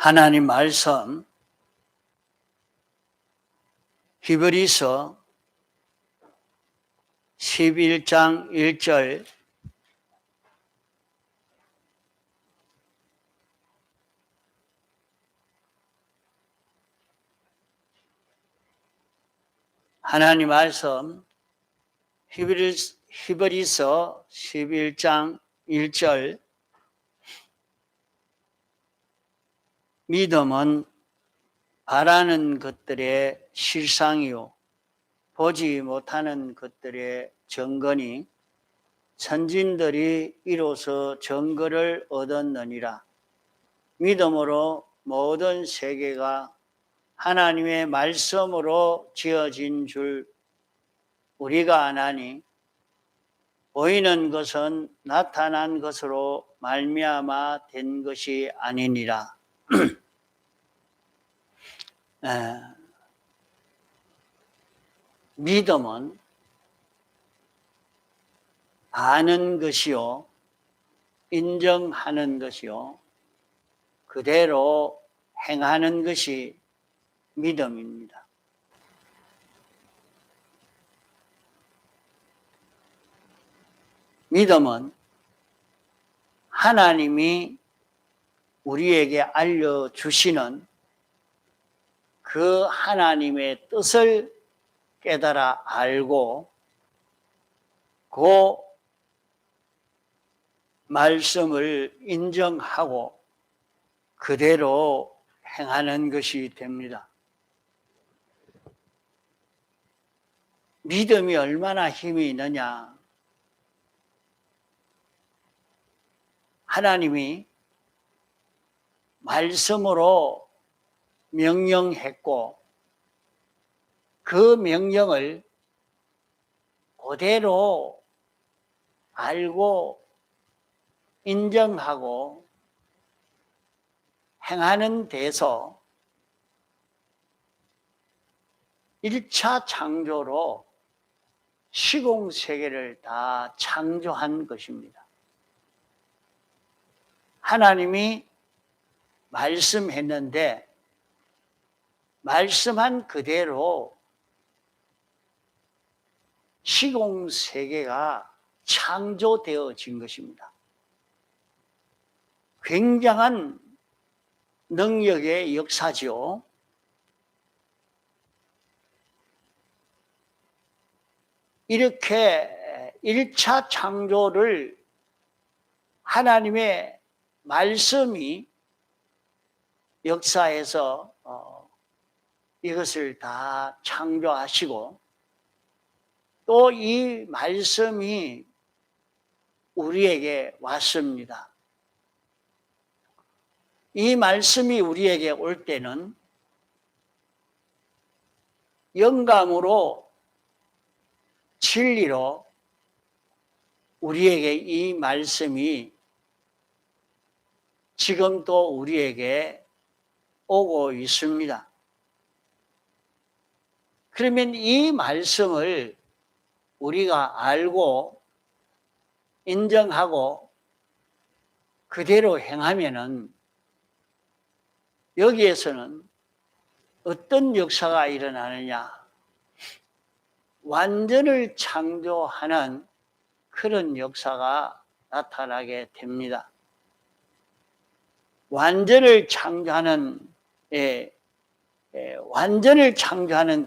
하나님 말씀 히브리서 11장 1절 하나님 말씀 히브리서 11장 1절 믿음은 바라는 것들의 실상이요 보지 못하는 것들의 증거니 선진들이 이로써 증거를 얻었느니라. 믿음으로 모든 세계가 하나님의 말씀으로 지어진 줄 우리가 아나니 보이는 것은 나타난 것으로 말미암아 된 것이 아니니라. 믿음은 아는 것이요 인정하는 것이요 그대로 행하는 것이 믿음입니다. 믿음은 하나님이 우리에게 알려주시는 그 하나님의 뜻을 깨달아 알고 그 말씀을 인정하고 그대로 행하는 것이 됩니다. 믿음이 얼마나 힘이 있느냐? 하나님이 말씀으로 명령했고 그 명령을 그대로 알고 인정하고 행하는 데서 1차 창조로 시공세계를 다 창조한 것입니다. 하나님이 말씀했는데 말씀한 그대로 시공세계가 창조되어진 것입니다. 굉장한 능력의 역사죠. 이렇게 1차 창조를 하나님의 말씀이 역사에서 이것을 다 창조하시고 또 이 말씀이 우리에게 왔습니다. 이 말씀이 우리에게 올 때는 영감으로 진리로 우리에게 이 말씀이 지금도 우리에게 오고 있습니다. 그러면 이 말씀을 우리가 알고 인정하고 그대로 행하면은 여기에서는 어떤 역사가 일어나느냐? 완전을 창조하는 그런 역사가 나타나게 됩니다. 완전을 창조하는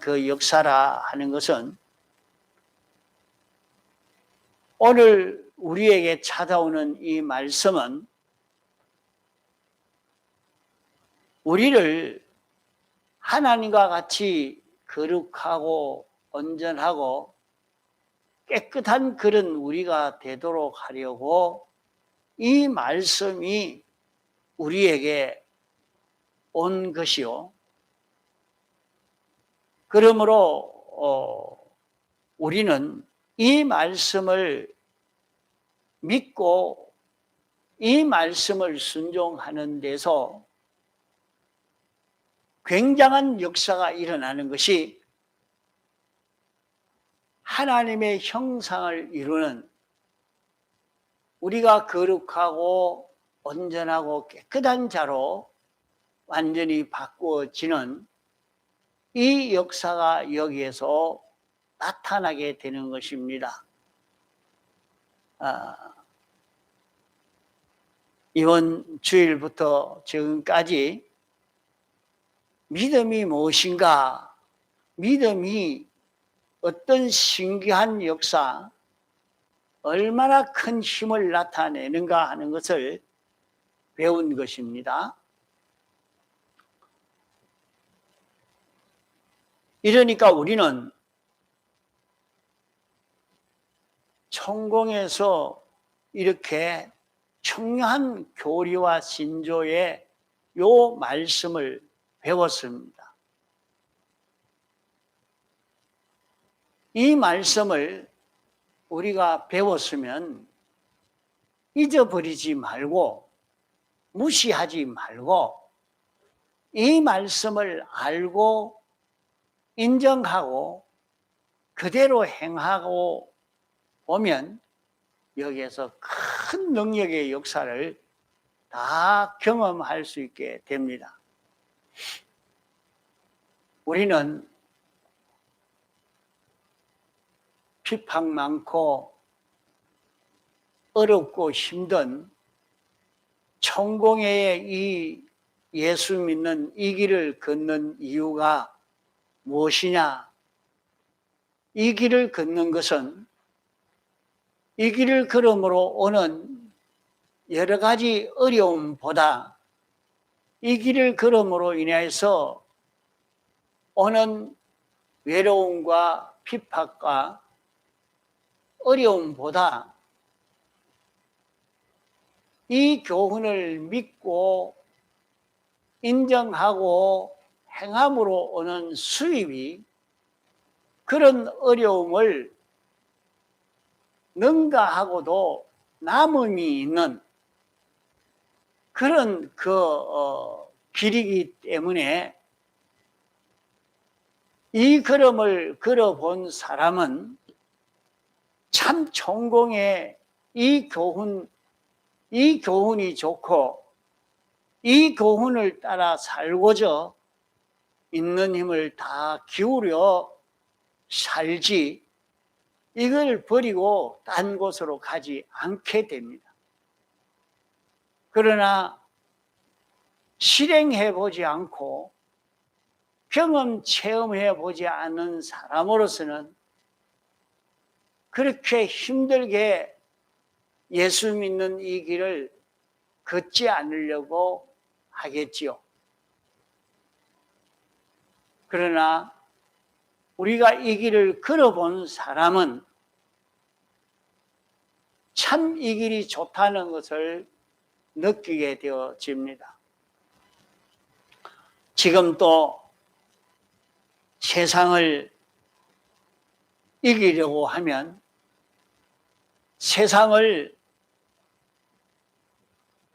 그 역사라 하는 것은 오늘 우리에게 찾아오는 이 말씀은 우리를 하나님과 같이 거룩하고 온전하고 깨끗한 그런 우리가 되도록 하려고 이 말씀이 우리에게 온 것이요. 그러므로 우리는 이 말씀을 믿고 이 말씀을 순종하는 데서 굉장한 역사가 일어나는 것이 하나님의 형상을 이루는 우리가 거룩하고 온전하고 깨끗한 자로 완전히 바꾸어지는 이 역사가 여기에서 나타나게 되는 것입니다. 이번 주일부터 지금까지 믿음이 무엇인가, 믿음이 어떤 신기한 역사, 얼마나 큰 힘을 나타내는가 하는 것을 배운 것입니다. 이러니까 우리는 천공에서 이렇게 청량한 교리와 신조의 요 말씀을 배웠습니다. 이 말씀을 우리가 배웠으면 잊어버리지 말고 무시하지 말고 이 말씀을 알고 인정하고 그대로 행하고 보면 여기에서 큰 능력의 역사를 다 경험할 수 있게 됩니다. 우리는 비판 많고 어렵고 힘든 천공의 이 예수 믿는 이 길을 걷는 이유가 무엇이냐? 이 길을 걷는 것은 이 길을 걸음으로 오는 여러 가지 어려움보다 이 길을 걸음으로 인해서 오는 외로움과 핍박과 어려움보다 이 교훈을 믿고 인정하고 행함으로 오는 수입이 그런 어려움을 능가하고도 남음이 있는 그런 길이기 때문에 이 걸음을 걸어본 사람은 참 천공의 이 교훈이 좋고 이 교훈을 따라 살고자 있는 힘을 다 기울여 살지 이걸 버리고 딴 곳으로 가지 않게 됩니다. 그러나 실행해 보지 않고 경험 체험해 보지 않은 사람으로서는 그렇게 힘들게 예수 믿는 이 길을 걷지 않으려고 하겠지요. 그러나 우리가 이 길을 걸어본 사람은 참 이 길이 좋다는 것을 느끼게 되어집니다. 지금 또 세상을 이기려고 하면 세상을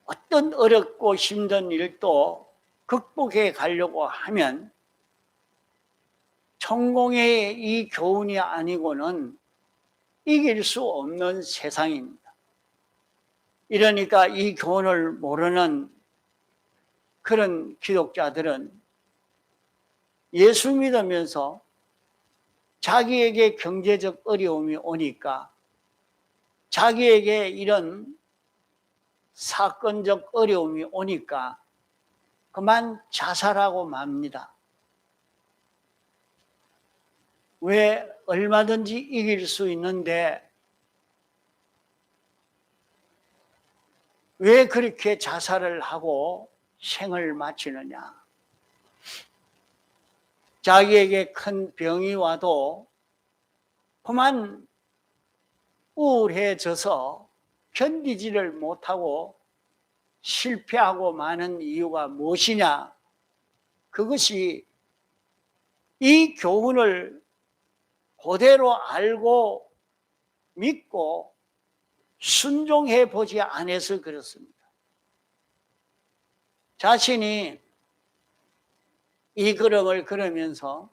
어떤 어렵고 힘든 일도 극복해 가려고 하면 천공의 이 교훈이 아니고는 이길 수 없는 세상입니다. 이러니까 이 교훈을 모르는 그런 기독자들은 예수 믿으면서 자기에게 경제적 어려움이 오니까 자기에게 이런 사건적 어려움이 오니까 그만 자살하고 맙니다. 왜 얼마든지 이길 수 있는데 왜 그렇게 자살을 하고 생을 마치느냐? 자기에게 큰 병이 와도 그만 우울해져서 견디지를 못하고 실패하고 마는 이유가 무엇이냐? 그것이 이 교훈을 그대로 알고 믿고 순종해 보지 않아서 그렇습니다. 자신이 이 걸음을 걸으면서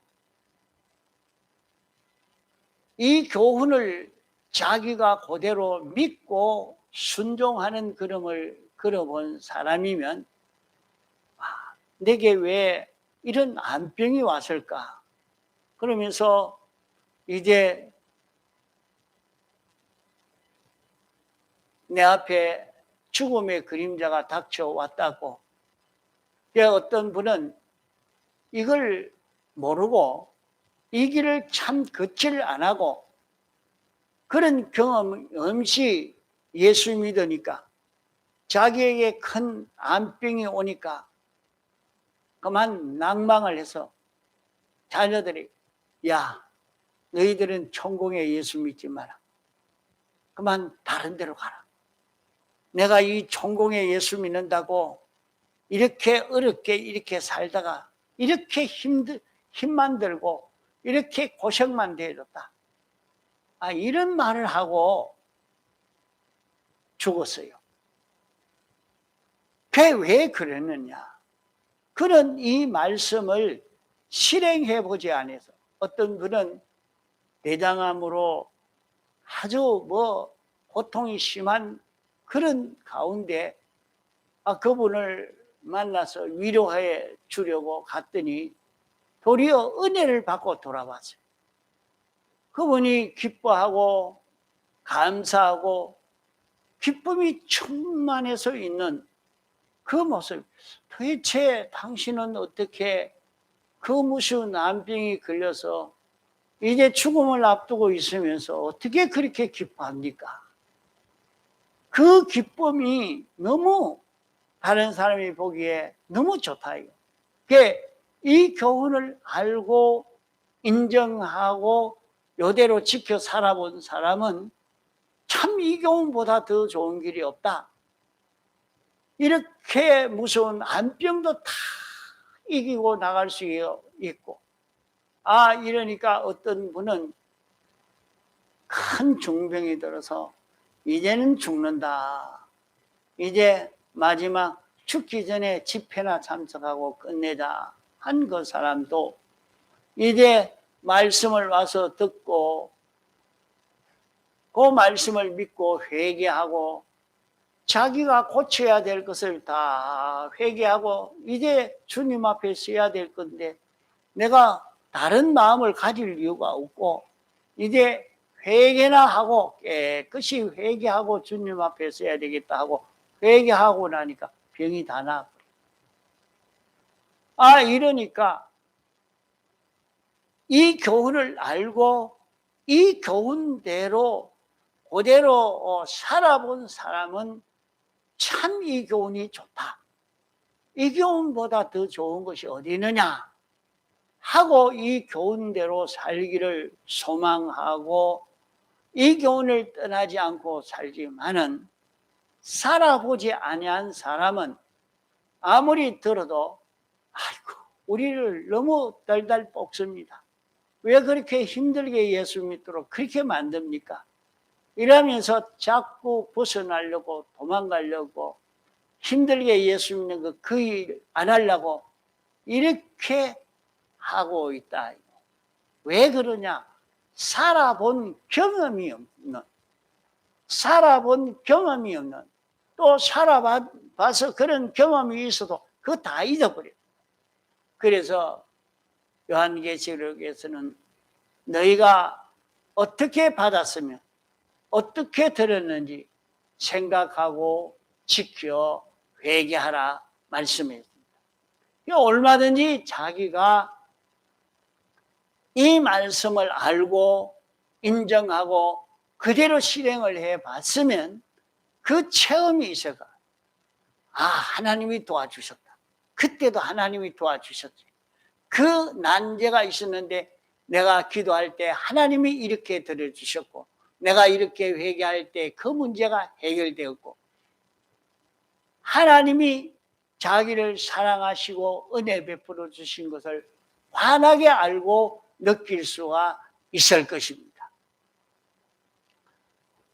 이 교훈을 자기가 그대로 믿고 순종하는 걸음을 걸어본 사람이면 내게 왜 이런 암병이 왔을까? 그러면서 이제 내 앞에 죽음의 그림자가 닥쳐왔다고. 어떤 분은 이걸 모르고 이 길을 참 걷지를 안 하고 그런 경험 없이 예수 믿으니까 자기에게 큰 암병이 오니까 그만 낭망을 해서 자녀들이 야 너희들은 천공에 예수 믿지 마라. 그만 다른 데로 가라. 내가 이 천공에 예수 믿는다고 이렇게 어렵게 이렇게 살다가 이렇게 힘만 들고 이렇게 고생만 되었다. 이런 말을 하고 죽었어요. 그게 왜 그랬느냐? 그런 이 말씀을 실행해 보지 않아서 어떤 분은 대장암으로 아주 고통이 심한 그런 가운데 그분을 만나서 위로해 주려고 갔더니 도리어 은혜를 받고 돌아왔어요. 그분이 기뻐하고 감사하고 기쁨이 충만해서 있는 그 모습. 도대체 당신은 어떻게 그 무슨 암병이 걸려서 이제 죽음을 앞두고 있으면서 어떻게 그렇게 기뻐합니까? 그 기쁨이 너무 다른 사람이 보기에 너무 좋다. 이 교훈을 알고 인정하고 이대로 지켜 살아본 사람은 참 이 교훈보다 더 좋은 길이 없다. 이렇게 무서운 암병도 다 이기고 나갈 수 있고 이러니까 어떤 분은 큰 중병이 들어서 이제는 죽는다. 이제 마지막 죽기 전에 집회나 참석하고 끝내자 한 그 사람도 이제 말씀을 와서 듣고 그 말씀을 믿고 회개하고 자기가 고쳐야 될 것을 다 회개하고 이제 주님 앞에 서야 될 건데 내가 다른 마음을 가질 이유가 없고 이제 회개나 하고 깨끗이 회개하고 주님 앞에 서야 되겠다 하고 회개하고 나니까 병이 다 나아버려. 이러니까 이 교훈을 알고 이 교훈대로 그대로 살아본 사람은 참 이 교훈이 좋다. 이 교훈보다 더 좋은 것이 어디 있느냐 하고 이 교훈대로 살기를 소망하고 이 교훈을 떠나지 않고 살지만은 살아보지 아니한 사람은 아무리 들어도 아이고 우리를 너무 달달 볶습니다. 왜 그렇게 힘들게 예수 믿도록 그렇게 만듭니까? 이러면서 자꾸 벗어나려고 도망가려고 힘들게 예수 믿는 거 그 일 안 하려고 이렇게 하고 있다. 왜 그러냐? 살아본 경험이 없는 또 살아봐서 그런 경험이 있어도 그거 다 잊어버려. 그래서 요한계시록에서는 너희가 어떻게 받았으면 어떻게 들었는지 생각하고 지켜 회개하라 말씀했습니다. 얼마든지 자기가 이 말씀을 알고 인정하고 그대로 실행을 해봤으면 그 체험이 있어가 하나님이 도와주셨다. 그때도 하나님이 도와주셨지. 그 난제가 있었는데 내가 기도할 때 하나님이 이렇게 들어주셨고 내가 이렇게 회개할 때 그 문제가 해결되었고 하나님이 자기를 사랑하시고 은혜 베풀어 주신 것을 환하게 알고 느낄 수가 있을 것입니다.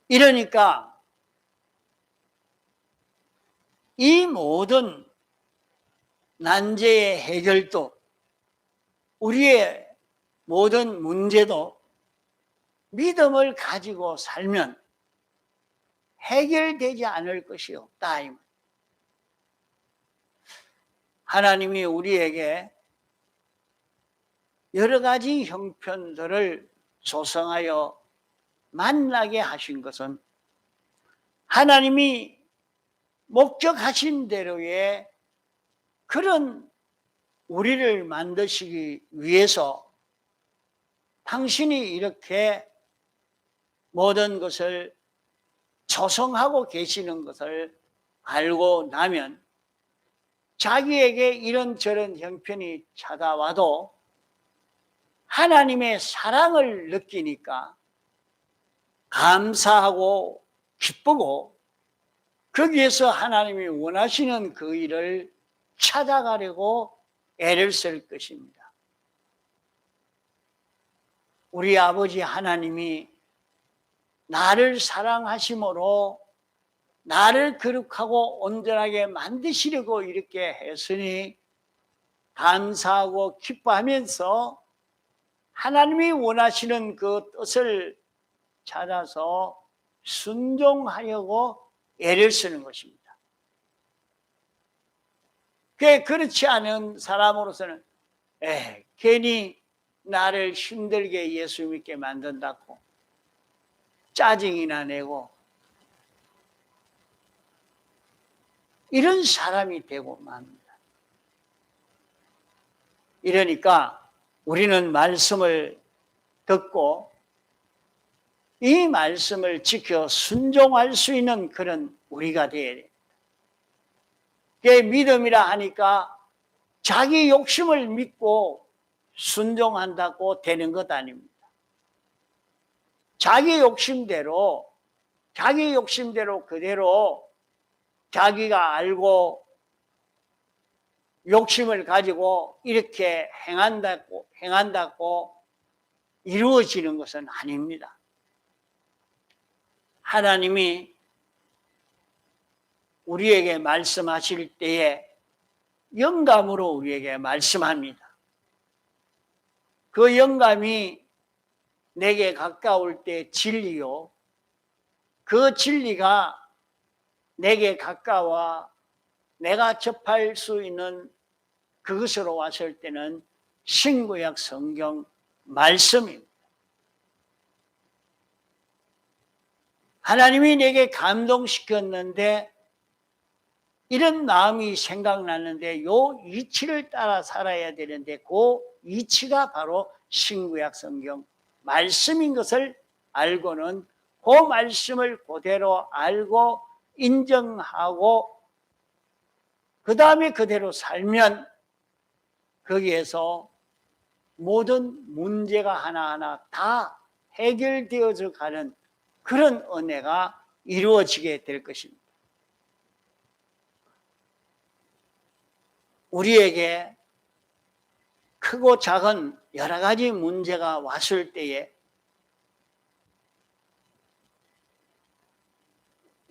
이러니까 이 모든 난제의 해결도 우리의 모든 문제도 믿음을 가지고 살면 해결되지 않을 것이 없다. 하나님이 우리에게 여러 가지 형편들을 조성하여 만나게 하신 것은 하나님이 목적하신 대로의 그런 우리를 만드시기 위해서 당신이 이렇게 모든 것을 조성하고 계시는 것을 알고 나면 자기에게 이런저런 형편이 찾아와도 하나님의 사랑을 느끼니까 감사하고 기쁘고 거기에서 하나님이 원하시는 그 일을 찾아가려고 애를 쓸 것입니다. 우리 아버지 하나님이 나를 사랑하심으로 나를 거룩하고 온전하게 만드시려고 이렇게 했으니 감사하고 기뻐하면서 하나님이 원하시는 그 뜻을 찾아서 순종하려고 애를 쓰는 것입니다. 그렇지 않은 사람으로서는 괜히 나를 힘들게 예수 믿게 만든다고 짜증이나 내고 이런 사람이 되고 맙니다. 이러니까 우리는 말씀을 듣고 이 말씀을 지켜 순종할 수 있는 그런 우리가 되어야 돼요. 그게 믿음이라 하니까 자기 욕심을 믿고 순종한다고 되는 것 아닙니다. 자기 욕심대로 그대로 자기가 알고 욕심을 가지고 이렇게 행한다고 이루어지는 것은 아닙니다. 하나님이 우리에게 말씀하실 때에 영감으로 우리에게 말씀합니다. 그 영감이 내게 가까울 때 진리요, 그 진리가 내게 가까워 내가 접할 수 있는 그것으로 왔을 때는 신구약 성경 말씀입니다. 하나님이 내게 감동시켰는데 이런 마음이 생각났는데 요 이치를 따라 살아야 되는데 그 이치가 바로 신구약 성경 말씀인 것을 알고는 그 말씀을 그대로 알고 인정하고 그 다음에 그대로 살면 거기에서 모든 문제가 하나하나 다 해결되어져 가는 그런 은혜가 이루어지게 될 것입니다. 우리에게 크고 작은 여러 가지 문제가 왔을 때에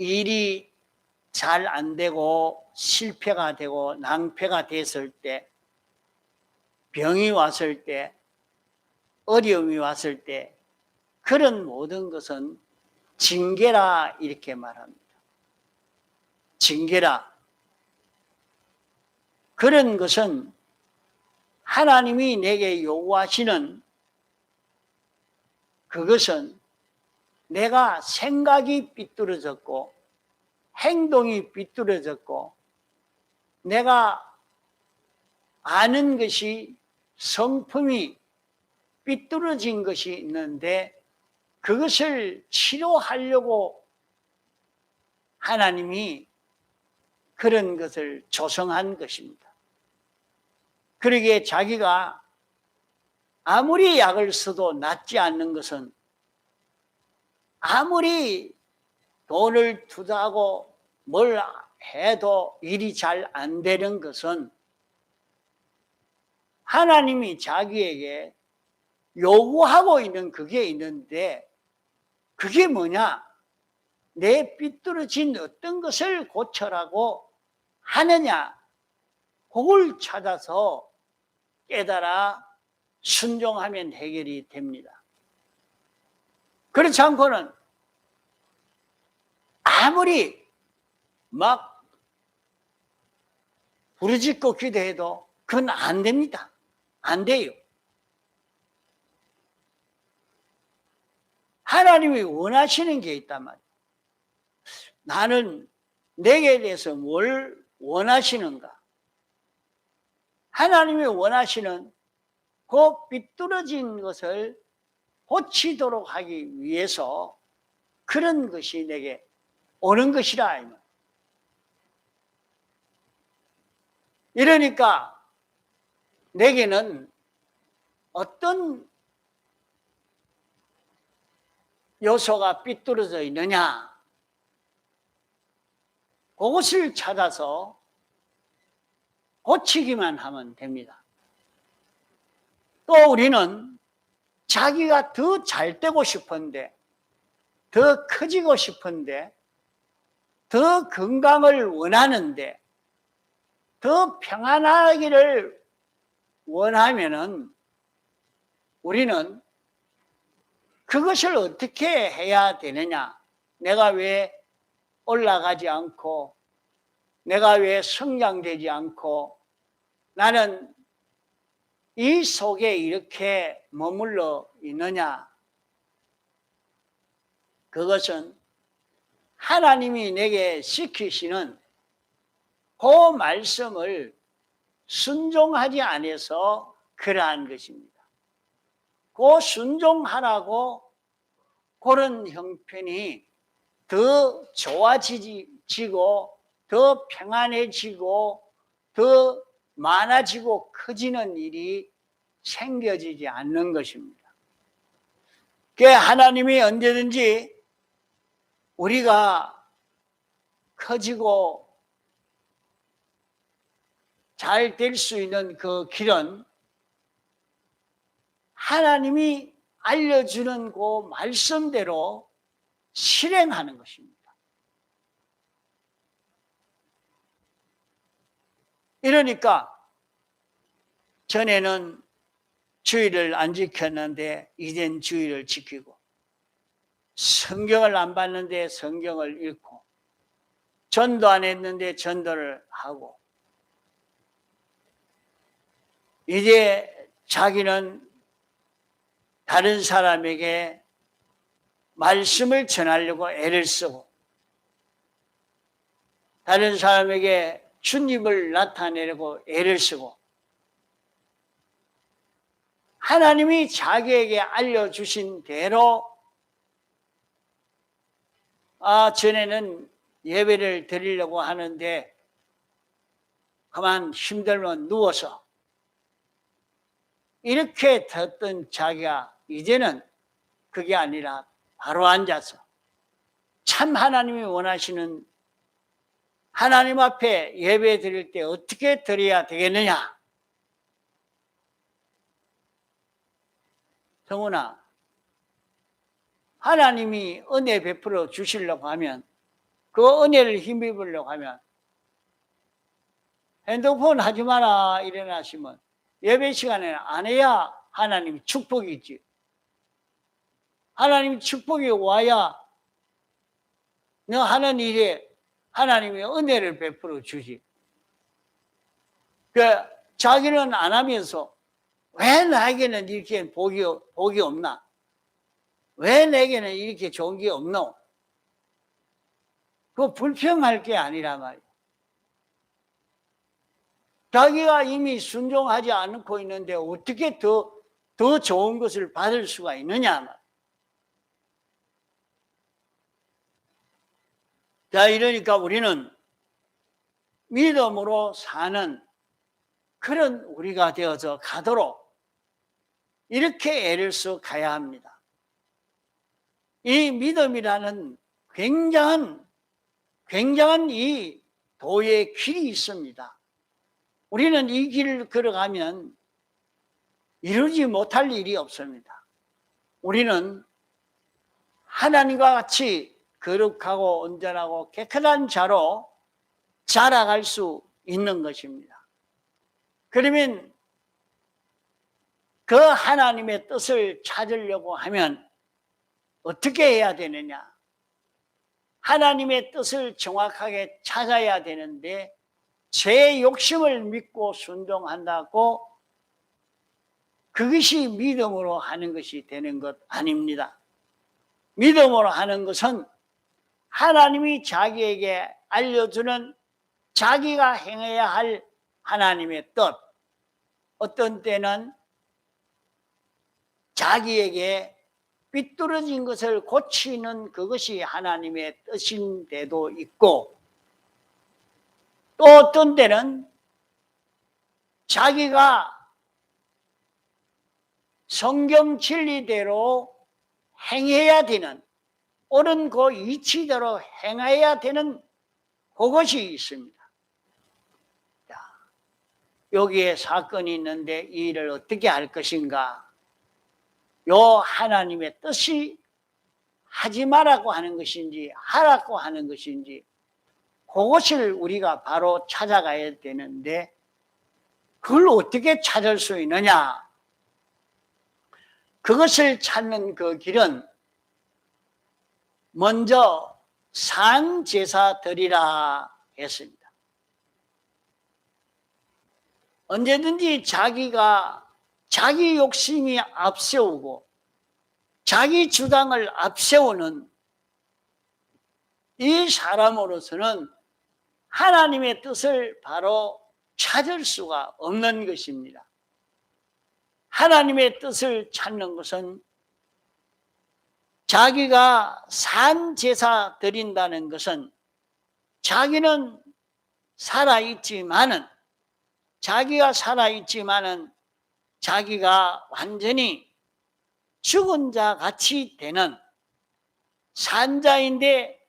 일이 잘 안 되고 실패가 되고 낭패가 됐을 때, 병이 왔을 때, 어려움이 왔을 때 그런 모든 것은 징계라 이렇게 말합니다. 징계라. 그런 것은 하나님이 내게 요구하시는 그것은 내가 생각이 삐뚤어졌고 행동이 삐뚤어졌고 내가 아는 것이 성품이 삐뚤어진 것이 있는데 그것을 치료하려고 하나님이 그런 것을 조성한 것입니다. 그러기에 자기가 아무리 약을 써도 낫지 않는 것은 아무리 돈을 투자하고 뭘 해도 일이 잘 안 되는 것은 하나님이 자기에게 요구하고 있는 그게 있는데 그게 뭐냐? 내 삐뚤어진 어떤 것을 고쳐라고 하느냐? 그걸 찾아서 깨달아 순종하면 해결이 됩니다. 그렇지 않고는 아무리 막 부르짖고 기도해도 그건 안 됩니다. 안 돼요. 하나님이 원하시는 게 있단 말이에요. 나는 내게 대해서 뭘 원하시는가? 하나님이 원하시는 그 삐뚤어진 것을 고치도록 하기 위해서 그런 것이 내게 오는 것이라. 이러니까 내게는 어떤 요소가 삐뚤어져 있느냐, 그것을 찾아서 고치기만 하면 됩니다. 또 우리는 자기가 더 잘 되고 싶은데, 더 커지고 싶은데, 더 건강을 원하는데, 더 평안하기를 원하면은 우리는 그것을 어떻게 해야 되느냐? 내가 왜 올라가지 않고, 내가 왜 성장되지 않고, 나는 이 속에 이렇게 머물러 있느냐? 그것은 하나님이 내게 시키시는 그 말씀을 순종하지 않아서 그러한 것입니다. 그 순종하라고 그런 형편이 더 좋아지고 더 평안해지고 더 많아지고 커지는 일이 생겨지지 않는 것입니다. 그 하나님이 언제든지 우리가 커지고 잘 될 수 있는 그 길은 하나님이 알려주는 그 말씀대로 실행하는 것입니다. 이러니까 전에는 주의를 안 지켰는데 이젠 주의를 지키고, 성경을 안 봤는데 성경을 읽고, 전도 안 했는데 전도를 하고, 이제 자기는 다른 사람에게 말씀을 전하려고 애를 쓰고, 다른 사람에게 주님을 나타내려고 애를 쓰고, 하나님이 자기에게 알려주신 대로 전에는 예배를 드리려고 하는데 그만 힘들면 누워서 이렇게 듣던 자기가 이제는 그게 아니라 바로 앉아서 참 하나님이 원하시는 하나님 앞에 예배 드릴 때 어떻게 드려야 되겠느냐? 성훈아, 하나님이 은혜 베풀어 주시려고 하면, 그 은혜를 힘입으려고 하면 핸드폰 하지 마라 일어나시면 예배 시간에 안 해야 하나님 축복이 있지. 하나님 축복이 와야 너 하는 일에 하나님이 은혜를 베풀어 주지. 자기는 안 하면서 왜 나에게는 이렇게 복이 없나? 왜 내게는 이렇게 좋은 게 없노? 그거 불평할 게 아니라 말이야. 자기가 이미 순종하지 않고 있는데 어떻게 더 좋은 것을 받을 수가 있느냐 말이야. 자, 이러니까 우리는 믿음으로 사는 그런 우리가 되어서 가도록 이렇게 애를 써 가야 합니다. 이 믿음이라는 굉장한 이 도의 길이 있습니다. 우리는 이 길을 걸어가면 이루지 못할 일이 없습니다. 우리는 하나님과 같이 거룩하고 온전하고 깨끗한 자로 자라갈 수 있는 것입니다. 그러면 그 하나님의 뜻을 찾으려고 하면 어떻게 해야 되느냐? 하나님의 뜻을 정확하게 찾아야 되는데 제 욕심을 믿고 순종한다고 그것이 믿음으로 하는 것이 되는 것 아닙니다. 믿음으로 하는 것은 하나님이 자기에게 알려주는 자기가 행해야 할 하나님의 뜻, 어떤 때는 자기에게 삐뚤어진 것을 고치는 그것이 하나님의 뜻인 데도 있고, 또 어떤 때는 자기가 성경 진리대로 행해야 되는, 옳은 그 이치대로 행해야 되는 그것이 있습니다. 자, 여기에 사건이 있는데 이 일을 어떻게 할 것인가? 요 하나님의 뜻이 하지 말라고 하는 것인지 하라고 하는 것인지 그것을 우리가 바로 찾아가야 되는데, 그걸 어떻게 찾을 수 있느냐? 그것을 찾는 그 길은 먼저 산제사 드리라 했습니다. 언제든지 자기가 자기 욕심이 앞세우고 자기 주장을 앞세우는 이 사람으로서는 하나님의 뜻을 바로 찾을 수가 없는 것입니다. 하나님의 뜻을 찾는 것은 자기가 산제사 드린다는 것은 자기는 살아있지만은, 자기가 살아있지만은 자기가 완전히 죽은 자 같이 되는, 산자인데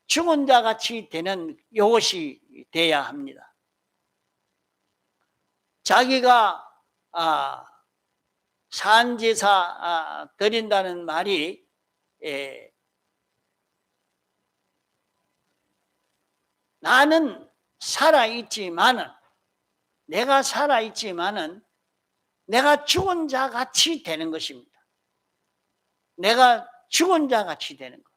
죽은 자 같이 되는 이것이 돼야 합니다. 자기가 산제사 드린다는 말이 나는 살아있지만은, 내가 살아있지만은 내가 죽은 자 같이 되는 것입니다. 내가 죽은 자 같이 되는 것.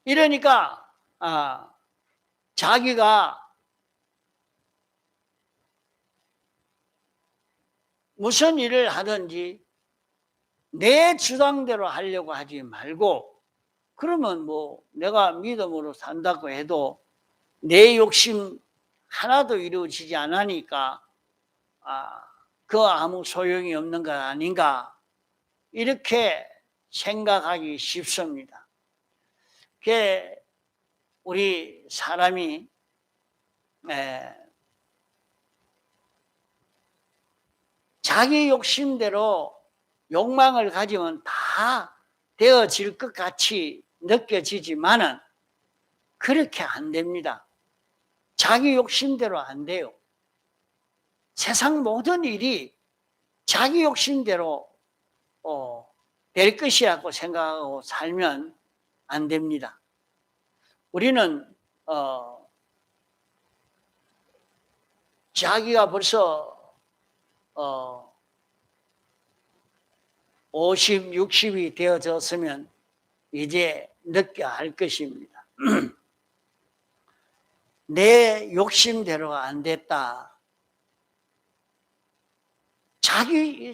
이러니까 자기가 무슨 일을 하든지 내 주장대로 하려고 하지 말고, 그러면 뭐 내가 믿음으로 산다고 해도 내 욕심 하나도 이루어지지 않으니까 그 아무 소용이 없는 것 아닌가, 이렇게 생각하기 쉽습니다. 우리 사람이 자기 욕심대로 욕망을 가지면 다 되어질 것 같이 느껴지지만은 그렇게 안 됩니다. 자기 욕심대로 안 돼요. 세상 모든 일이 자기 욕심대로 될 것이라고 생각하고 살면 안 됩니다. 우리는 자기가 벌써 50, 60이 되어졌으면 이제 느껴야 할 것입니다. 내 욕심대로가 안 됐다.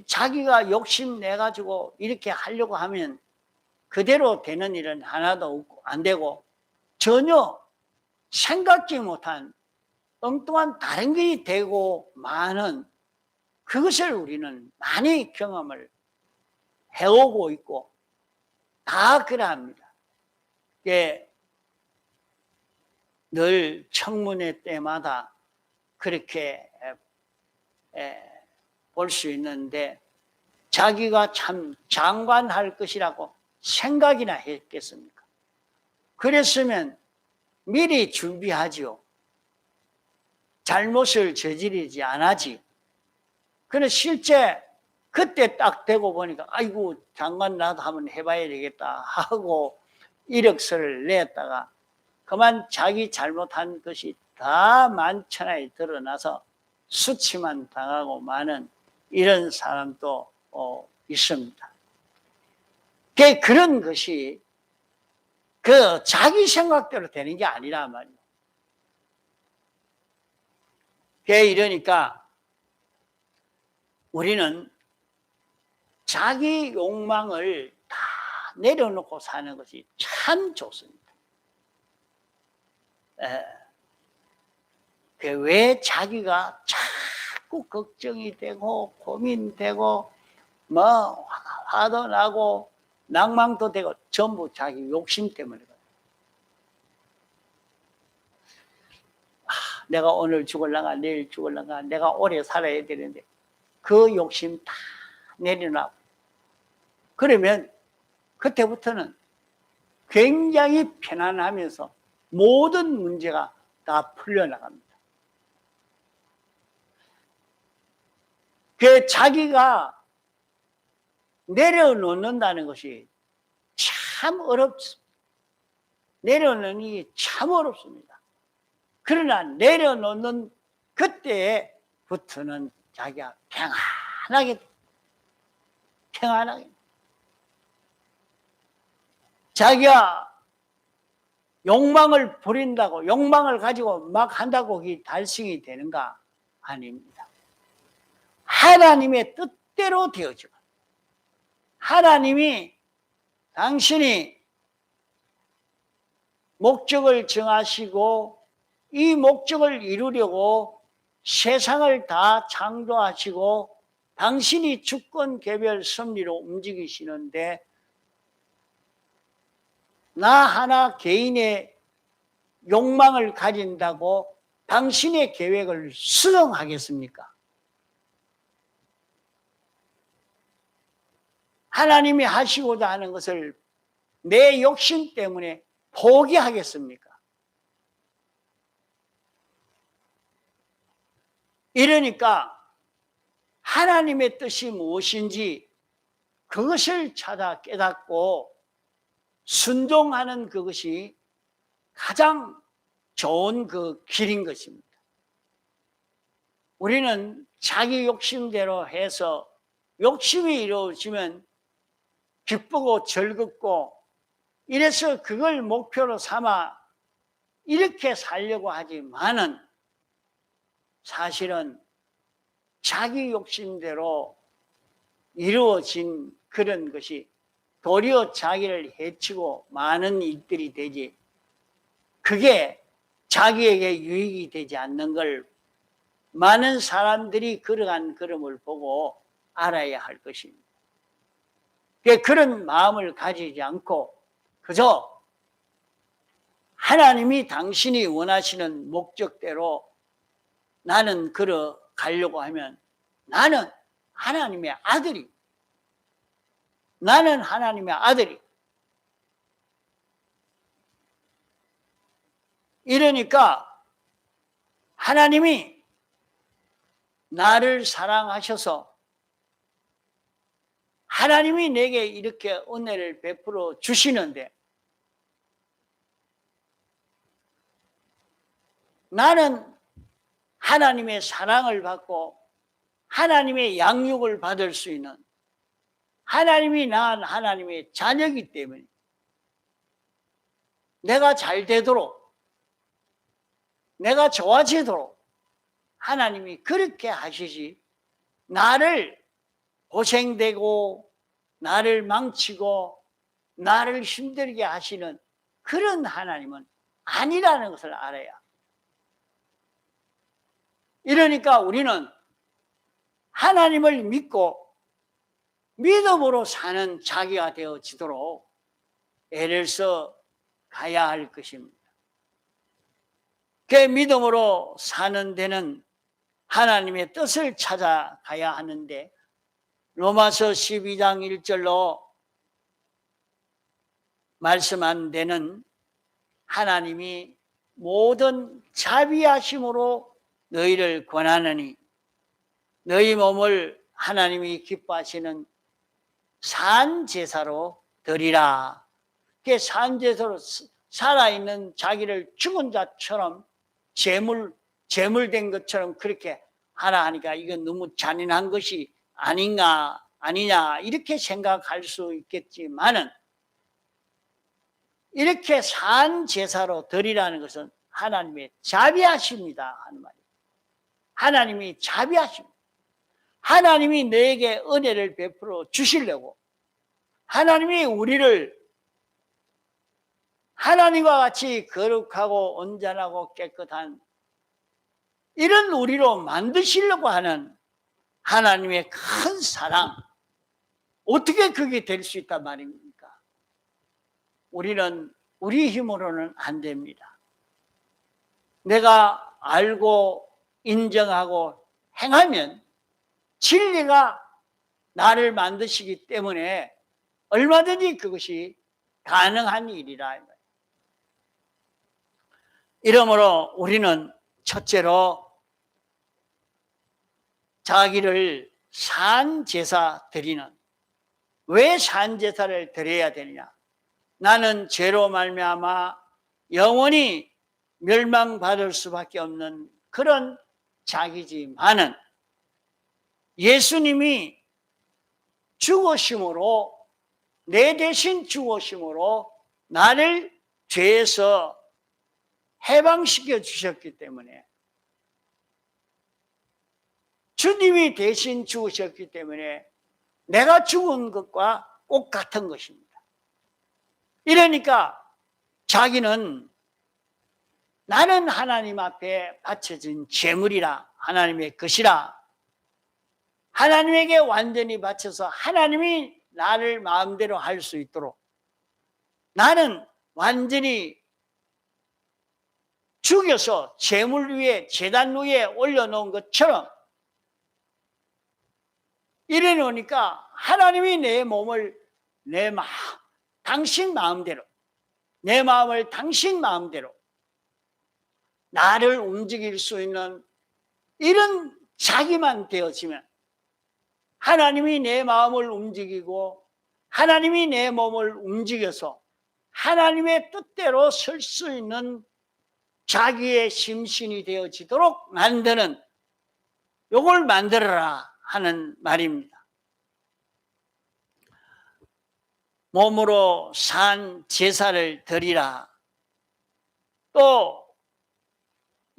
자기가 욕심내가지고 이렇게 하려고 하면 그대로 되는 일은 하나도 안 되고, 전혀 생각지 못한 엉뚱한 다른 것이 되고 마는 그것을 우리는 많이 경험을 해오고 있고 다 그러합니다. 늘 청문회 때마다 그렇게 볼 수 있는데, 자기가 참 장관할 것이라고 생각이나 했겠습니까? 그랬으면 미리 준비하지요. 잘못을 저지르지 않아지. 그런데 실제 그때 딱 되고 보니까 아이고 장관 나도 한번 해봐야 되겠다 하고 이력서를 냈다가 그만 자기 잘못한 것이 다 만천하에 드러나서 수치만 당하고 마는 이런 사람도 있습니다. 그런 것이 자기 생각대로 되는 게 아니라 말이에요. 이러니까 우리는 자기 욕망을 다 내려놓고 사는 것이 참 좋습니다. 왜 자기가 자꾸 걱정이 되고 고민되고 뭐 화도 나고 낭망도 되고 전부 자기 욕심 때문에 그래요. 내가 오늘 죽을란가 내일 죽을란가 내가 오래 살아야 되는데 그 욕심 다 내려놔. 그러면 그때부터는 굉장히 편안하면서 모든 문제가 다 풀려나갑니다. 자기가 내려놓는다는 것이 참 어렵습니다. 내려놓는 게 참 어렵습니다. 그러나 내려놓는 그때부터는 자기가 평안하게 자기가 욕망을 부린다고 욕망을 가지고 막 한다고 그게 달성이 되는가? 아닙니다. 하나님의 뜻대로 되어지고 하나님이 당신이 목적을 정하시고 이 목적을 이루려고 세상을 다 창조하시고 당신이 주권 개별 섭리로 움직이시는데 나 하나 개인의 욕망을 가진다고 당신의 계획을 수정하겠습니까? 하나님이 하시고자 하는 것을 내 욕심 때문에 포기하겠습니까? 이러니까 하나님의 뜻이 무엇인지 그것을 찾아 깨닫고 순종하는 그것이 가장 좋은 그 길인 것입니다. 우리는 자기 욕심대로 해서 욕심이 이루어지면 기쁘고 즐겁고 이래서 그걸 목표로 삼아 이렇게 살려고 하지만은 사실은 자기 욕심대로 이루어진 그런 것이 도리어 자기를 해치고 많은 일들이 되지 그게 자기에게 유익이 되지 않는 걸 많은 사람들이 걸어간 걸음을 보고 알아야 할 것입니다. 그런 마음을 가지지 않고 그저 하나님이 당신이 원하시는 목적대로 나는 걸어가려고 하면 나는 하나님의 아들이 이러니까 하나님이 나를 사랑하셔서 하나님이 내게 이렇게 은혜를 베풀어 주시는데 나는 하나님의 사랑을 받고 하나님의 양육을 받을 수 있는 하나님이 낳은 하나님의 자녀이기 때문에 내가 잘 되도록 내가 좋아지도록 하나님이 그렇게 하시지 나를 고생되고 나를 망치고 나를 힘들게 하시는 그런 하나님은 아니라는 것을 알아야. 이러니까 우리는 하나님을 믿고 믿음으로 사는 자기가 되어지도록 애를 써 가야 할 것입니다. 그 믿음으로 사는 데는 하나님의 뜻을 찾아가야 하는데 로마서 12장 1절로 말씀한 데는 하나님이 모든 자비하심으로 너희를 권하느니 너희 몸을 하나님이 기뻐하시는 산제사로 드리라. 그 산제사로 살아있는 자기를 죽은 자처럼 제물된 것처럼 그렇게 하라 하니까 이건 너무 잔인한 것이 아니냐 이렇게 생각할 수 있겠지만은 이렇게 산제사로 드리라는 것은 하나님의 자비하십니다 하는 말이에요. 하나님이 자비하십니다. 하나님이 너에게 은혜를 베풀어 주시려고 하나님이 우리를 하나님과 같이 거룩하고 온전하고 깨끗한 이런 우리로 만드시려고 하는 하나님의 큰 사랑, 어떻게 그게 될 수 있단 말입니까? 우리는 우리 힘으로는 안 됩니다. 내가 알고 인정하고 행하면 진리가 나를 만드시기 때문에 얼마든지 그것이 가능한 일이라. 이러므로 우리는 첫째로 자기를 산제사 드리는, 왜 산제사를 드려야 되느냐? 나는 죄로 말미암아 영원히 멸망받을 수밖에 없는 그런 자기지만은 예수님이 죽으심으로, 내 대신 죽으심으로 나를 죄에서 해방시켜 주셨기 때문에, 주님이 대신 죽으셨기 때문에 내가 죽은 것과 꼭 같은 것입니다. 이러니까 자기는 나는 하나님 앞에 바쳐진 제물이라, 하나님의 것이라, 하나님에게 완전히 바쳐서 하나님이 나를 마음대로 할 수 있도록 나는 완전히 죽여서 제물 위에, 제단 위에 올려놓은 것처럼 이래 놓으니까 하나님이 내 몸을 당신 마음대로, 내 마음을 당신 마음대로 나를 움직일 수 있는 이런 자기만 되어지면 하나님이 내 마음을 움직이고 하나님이 내 몸을 움직여서 하나님의 뜻대로 설 수 있는 자기의 심신이 되어지도록 만드는, 요걸 만들어라 하는 말입니다. 몸으로 산 제사를 드리라. 또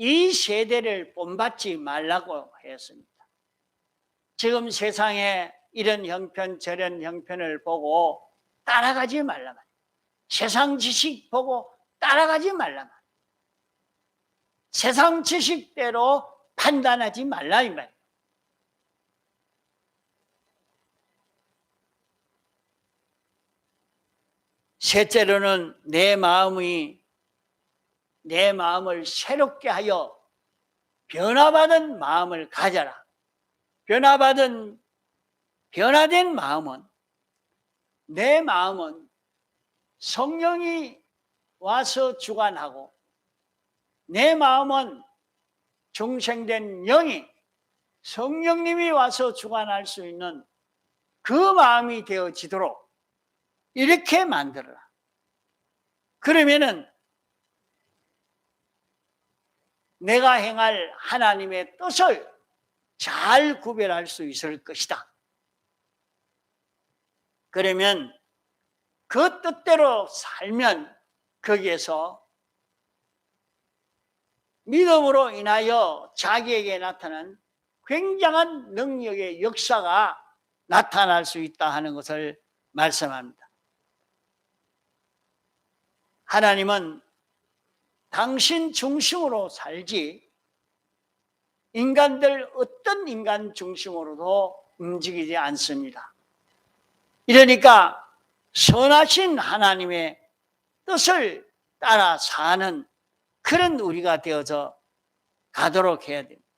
이 세대를 본받지 말라고 했습니다. 지금 세상에 이런 형편 저런 형편을 보고 따라가지 말라 말이에요. 세상 지식 보고 따라가지 말라 말이에요. 세상 지식대로 판단하지 말라 이 말이에요. 셋째로는 내 마음을 새롭게 하여 변화받은 마음을 가져라. 변화된 마음은, 내 마음은 성령이 와서 주관하고 내 마음은 중생된 영이 성령님이 와서 주관할 수 있는 그 마음이 되어지도록 이렇게 만들어라. 그러면은 내가 행할 하나님의 뜻을 잘 구별할 수 있을 것이다. 그러면 그 뜻대로 살면 거기에서 믿음으로 인하여 자기에게 나타난 굉장한 능력의 역사가 나타날 수 있다 하는 것을 말씀합니다. 하나님은 당신 중심으로 살지 인간들 어떤 인간 중심으로도 움직이지 않습니다. 이러니까 선하신 하나님의 뜻을 따라 사는 그런 우리가 되어서 가도록 해야 됩니다.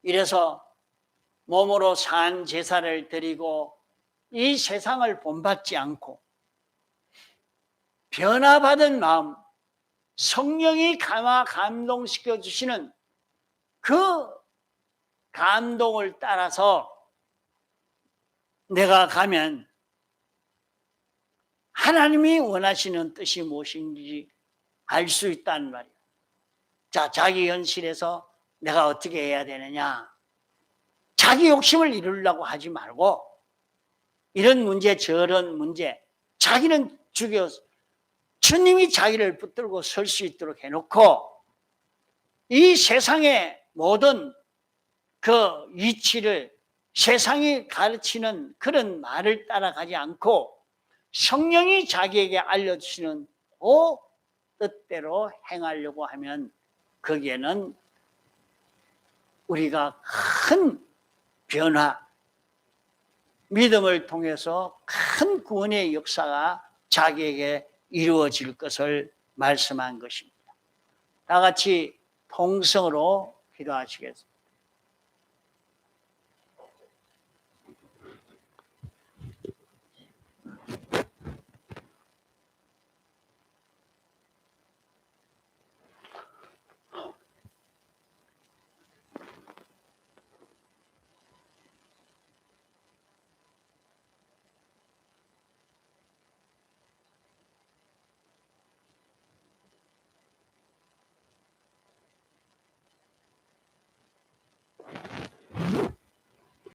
이래서 몸으로 산 제사를 드리고 이 세상을 본받지 않고 변화받은 마음, 성령이 감동시켜 주시는 그 감동을 따라서 내가 가면 하나님이 원하시는 뜻이 무엇인지 알 수 있다는 말이에요. 자, 자기 현실에서 내가 어떻게 해야 되느냐. 자기 욕심을 이루려고 하지 말고 이런 문제 저런 문제 자기는 죽여서 주님이 자기를 붙들고 설 수 있도록 해놓고 이 세상에 모든 그 이치를 세상이 가르치는 그런 말을 따라가지 않고 성령이 자기에게 알려주시는 그 뜻대로 행하려고 하면 거기에는 우리가 큰 변화, 믿음을 통해서 큰 구원의 역사가 자기에게 이루어질 것을 말씀한 것입니다. 다 같이 통성으로 기도하시겠습니다.